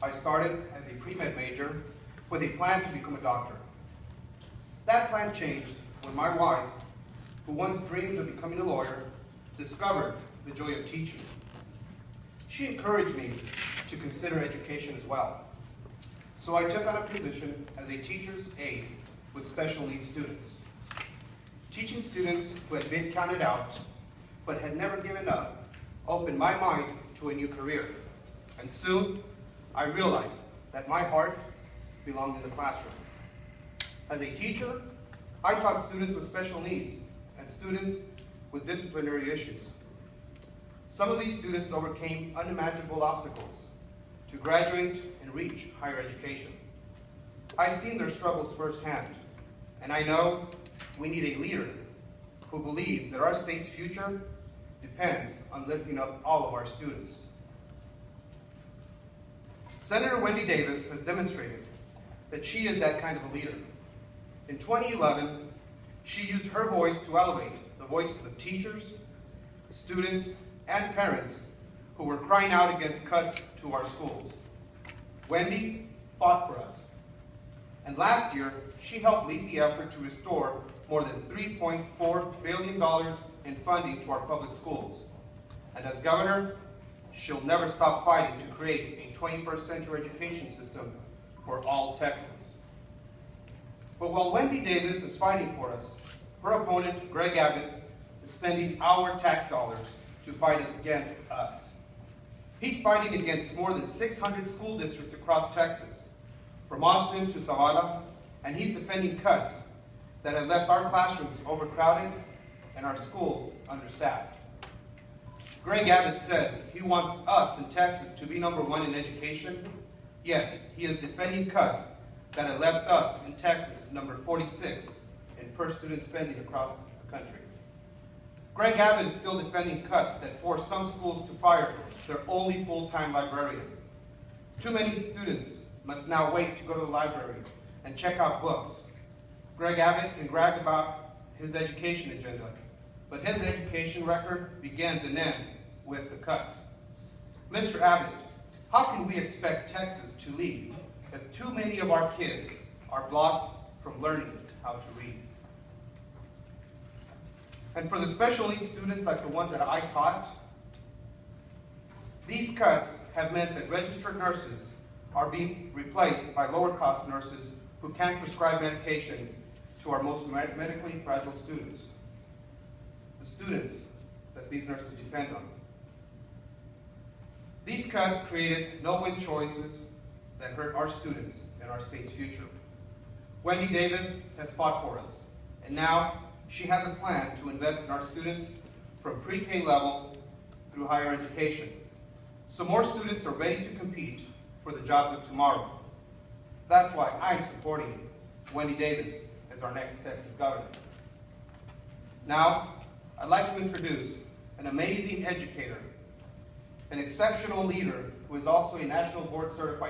I started as a pre-med major with a plan to become a doctor. That plan changed when my wife, who once dreamed of becoming a lawyer, discovered the joy of teaching. She encouraged me to consider education as well. So I took on a position as a teacher's aide with special needs students. Teaching students who had been counted out but had never given up opened my mind to a new career. And soon I realized that my heart belonged in the classroom. As a teacher, I taught students with special needs and students with disciplinary issues. Some of these students overcame unimaginable obstacles to graduate and reach higher education. I've seen their struggles firsthand, and I know we need a leader who believes that our state's future depends on lifting up all of our students. Senator Wendy Davis has demonstrated that she is that kind of a leader. In 2011, she used her voice to elevate the voices of teachers, students, and parents who were crying out against cuts to our schools. Wendy fought for us. And last year, she helped lead the effort to restore more than $3.4 billion in funding to our public schools. And as governor, she'll never stop fighting to create a 21st century education system for all Texans. But while Wendy Davis is fighting for us, her opponent, Greg Abbott, is spending our tax dollars to fight against us. He's fighting against more than 600 school districts across Texas, from Austin to Zavala, and he's defending cuts that have left our classrooms overcrowded and our schools understaffed. Greg Abbott says he wants us in Texas to be #1 in education, yet he is defending cuts that have left us in Texas number 46 in per student spending across the country. Greg Abbott is still defending cuts that force some schools to fire their only full-time librarian. Too many students must now wait to go to the library and check out books. Greg Abbott can brag about his education agenda, but his education record begins and ends with the cuts. Mr. Abbott, how can we expect Texas to lead if too many of our kids are blocked from learning how to read? And for the special needs students like the ones that I taught, these cuts have meant that registered nurses are being replaced by lower-cost nurses who can't prescribe medication to our most medically fragile students, the students that these nurses depend on. These cuts created no-win choices that hurt our students and our state's future. Wendy Davis has fought for us, and now she has a plan to invest in our students from pre-K level through higher education, so more students are ready to compete for the jobs of tomorrow. That's why I'm supporting Wendy Davis as our next Texas governor. Now, I'd like to introduce an amazing educator, an exceptional leader who is also a national board certified